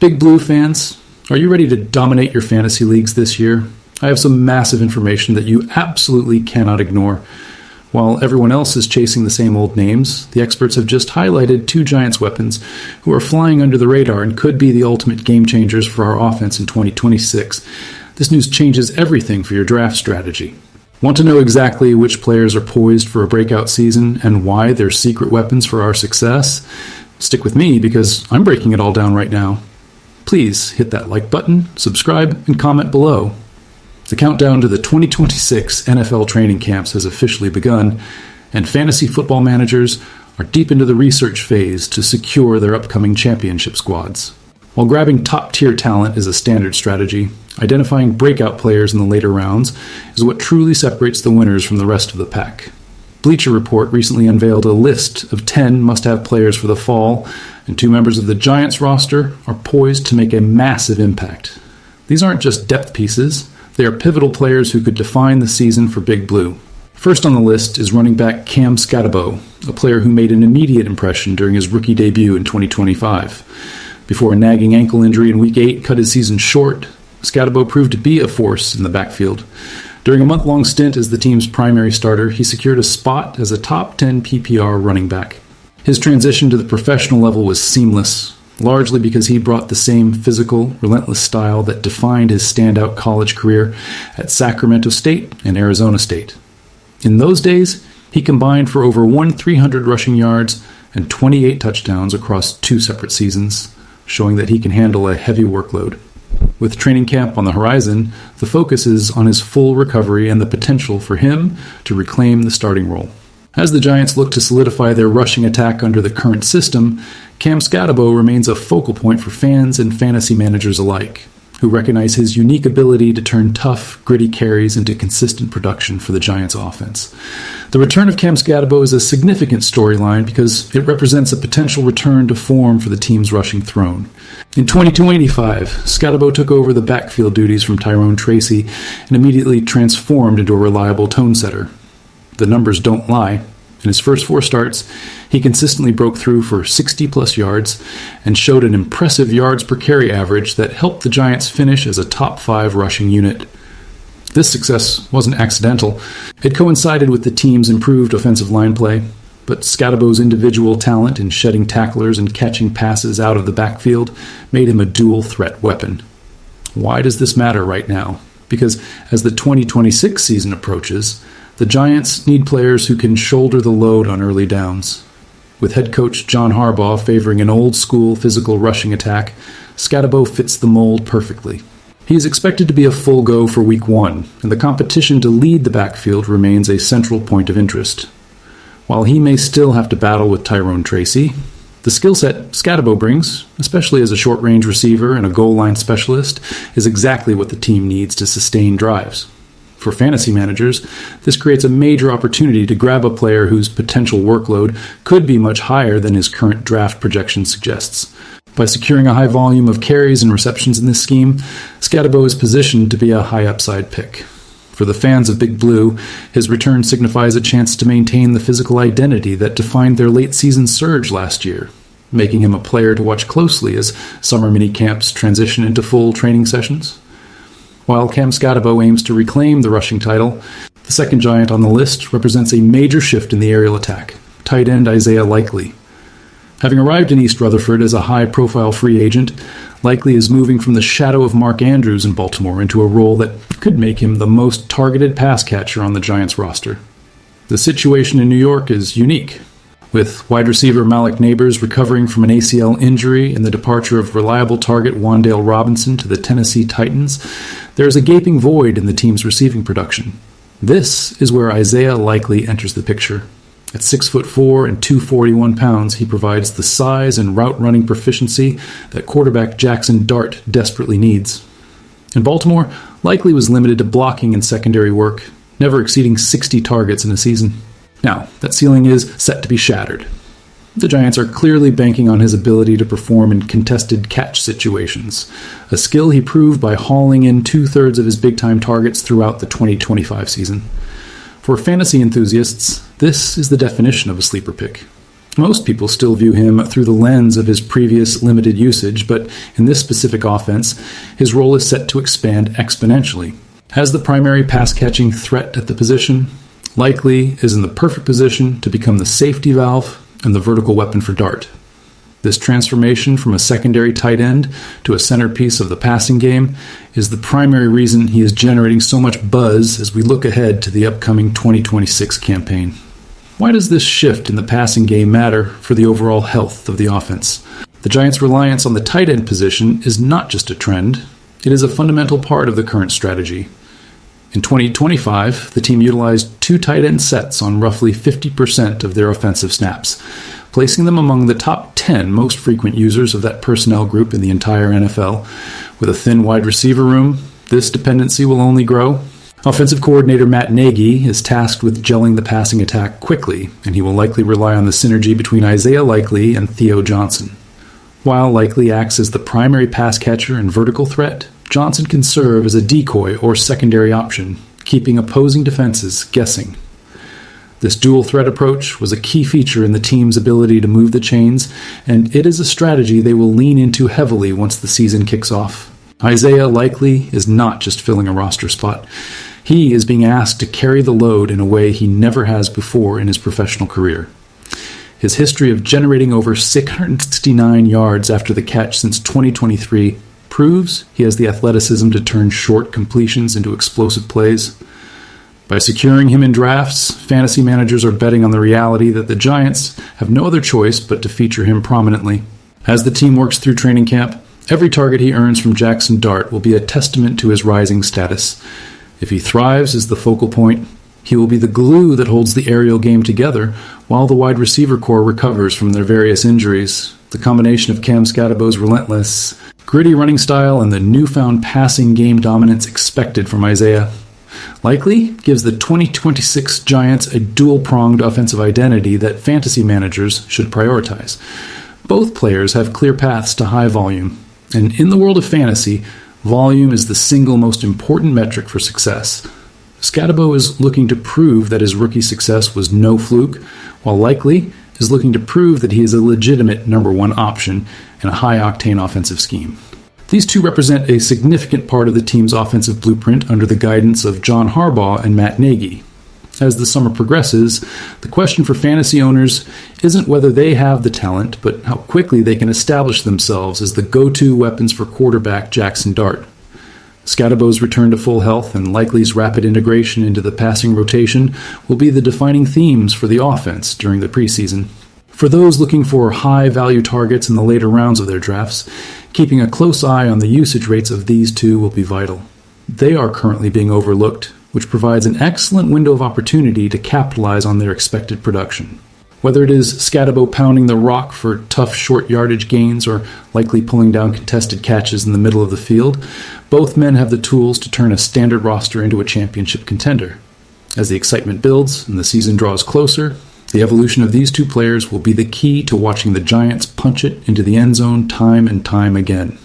Big Blue fans, are you ready to dominate your fantasy leagues this year? I have some massive information that you absolutely cannot ignore. While everyone else is chasing the same old names, the experts have just highlighted two Giants weapons who are flying under the radar and could be the ultimate game changers for our offense in 2026. This news changes everything for your draft strategy. Want to know exactly which players are poised for a breakout season and why they're secret weapons for our success? Stick with me because I'm breaking it all down right now. Please hit that like button, subscribe, and comment below. The countdown to the 2026 NFL training camps has officially begun, and fantasy football managers are deep into the research phase to secure their upcoming championship squads. While grabbing top-tier talent is a standard strategy, identifying breakout players in the later rounds is what truly separates the winners from the rest of the pack. Bleacher Report recently unveiled a list of 10 must-have players for the fall, and two members of the Giants roster are poised to make a massive impact. These aren't just depth pieces, they are pivotal players who could define the season for Big Blue. First on the list is running back Cam Scariest, a player who made an immediate impression during his rookie debut in 2025. Before a nagging ankle injury in Week 8 cut his season short, Scariest proved to be a force in the backfield. During a month-long stint as the team's primary starter, he secured a spot as a top 10 PPR running back. His transition to the professional level was seamless, largely because he brought the same physical, relentless style that defined his standout college career at Sacramento State and Arizona State. In those days, he combined for over 300 rushing yards and 28 touchdowns across 2 separate seasons, showing that he can handle a heavy workload. With training camp on the horizon, the focus is on his full recovery and the potential for him to reclaim the starting role. As the Giants look to solidify their rushing attack under the current system, Cam Scariest remains a focal point for fans and fantasy managers alike, who recognize his unique ability to turn tough, gritty carries into consistent production for the Giants' offense. The return of Cam Scariest is a significant storyline because it represents a potential return to form for the team's rushing throne. In 2025, Scariest took over the backfield duties from Tyrone Tracy and immediately transformed into a reliable tone setter. The numbers don't lie. In his first 4 starts, he consistently broke through for 60-plus yards and showed an impressive yards per carry average that helped the Giants finish as a top 5 rushing unit. This success wasn't accidental. It coincided with the team's improved offensive line play, but Scariest's individual talent in shedding tacklers and catching passes out of the backfield made him a dual-threat weapon. Why does this matter right now? Because as the 2026 season approaches, the Giants need players who can shoulder the load on early downs. With head coach John Harbaugh favoring an old-school physical rushing attack, Scariest fits the mold perfectly. He is expected to be a full go for Week 1, and the competition to lead the backfield remains a central point of interest. While he may still have to battle with Tyrone Tracy, the skill set Scariest brings, especially as a short-range receiver and a goal-line specialist, is exactly what the team needs to sustain drives. For fantasy managers, this creates a major opportunity to grab a player whose potential workload could be much higher than his current draft projection suggests. By securing a high volume of carries and receptions in this scheme, Scariest is positioned to be a high-upside pick. For the fans of Big Blue, his return signifies a chance to maintain the physical identity that defined their late-season surge last year, making him a player to watch closely as summer minicamps transition into full training sessions. While Cam Scariest aims to reclaim the rushing title, the second Giant on the list represents a major shift in the aerial attack, tight end Isaiah Likely. Having arrived in East Rutherford as a high-profile free agent, Likely is moving from the shadow of Mark Andrews in Baltimore into a role that could make him the most targeted pass catcher on the Giants roster. The situation in New York is unique. With wide receiver Malik Neighbors recovering from an ACL injury and the departure of reliable target Wan'Dale Robinson to the Tennessee Titans, there is a gaping void in the team's receiving production. This is where Isaiah Likely enters the picture. At 6'4" and 241 pounds, he provides the size and route-running proficiency that quarterback Jackson Dart desperately needs. In Baltimore, Likely was limited to blocking and secondary work, never exceeding 60 targets in a season. Now, that ceiling is set to be shattered. The Giants are clearly banking on his ability to perform in contested catch situations, a skill he proved by hauling in 2/3 of his big-time targets throughout the 2025 season. For fantasy enthusiasts, this is the definition of a sleeper pick. Most people still view him through the lens of his previous limited usage, but in this specific offense, his role is set to expand exponentially. As the primary pass-catching threat at the position, Likely is in the perfect position to become the safety valve and the vertical weapon for Dart. This transformation from a secondary tight end to a centerpiece of the passing game is the primary reason he is generating so much buzz as we look ahead to the upcoming 2026 campaign. Why does this shift in the passing game matter for the overall health of the offense? The Giants' reliance on the tight end position is not just a trend, it is a fundamental part of the current strategy. In 2025, the team utilized 2 tight end sets on roughly 50% of their offensive snaps, placing them among the top 10 most frequent users of that personnel group in the entire NFL. With a thin wide receiver room, this dependency will only grow. Offensive coordinator Matt Nagy is tasked with gelling the passing attack quickly, and he will likely rely on the synergy between Isaiah Likely and Theo Johnson. While Likely acts as the primary pass catcher and vertical threat, Johnson can serve as a decoy or secondary option, keeping opposing defenses guessing. This dual threat approach was a key feature in the team's ability to move the chains, and it is a strategy they will lean into heavily once the season kicks off. Isaiah Likely is not just filling a roster spot. He is being asked to carry the load in a way he never has before in his professional career. His history of generating over 669 yards after the catch since 2023 proves he has the athleticism to turn short completions into explosive plays. By securing him in drafts, fantasy managers are betting on the reality that the Giants have no other choice but to feature him prominently. As the team works through training camp, every target he earns from Jackson Dart will be a testament to his rising status. If he thrives as the focal point, he will be the glue that holds the aerial game together while the wide receiver core recovers from their various injuries. The combination of Cam Scadabo's relentless, gritty running style and the newfound passing game dominance expected from Isaiah Likely gives the 2026 Giants a dual-pronged offensive identity that fantasy managers should prioritize. Both players have clear paths to high volume, and in the world of fantasy, volume is the single most important metric for success. Scadabo is looking to prove that his rookie success was no fluke, while Likely is looking to prove that he is a legitimate number 1 option in a high-octane offensive scheme. These two represent a significant part of the team's offensive blueprint under the guidance of John Harbaugh and Matt Nagy. As the summer progresses, the question for fantasy owners isn't whether they have the talent, but how quickly they can establish themselves as the go-to weapons for quarterback Jackson Dart. Scadabo's return to full health and Likely's rapid integration into the passing rotation will be the defining themes for the offense during the preseason. For those looking for high-value targets in the later rounds of their drafts, keeping a close eye on the usage rates of these two will be vital. They are currently being overlooked, which provides an excellent window of opportunity to capitalize on their expected production. Whether it is Scadabo pounding the rock for tough short yardage gains or Likely pulling down contested catches in the middle of the field, both men have the tools to turn a standard roster into a championship contender. As the excitement builds and the season draws closer, the evolution of these two players will be the key to watching the Giants punch it into the end zone time and time again.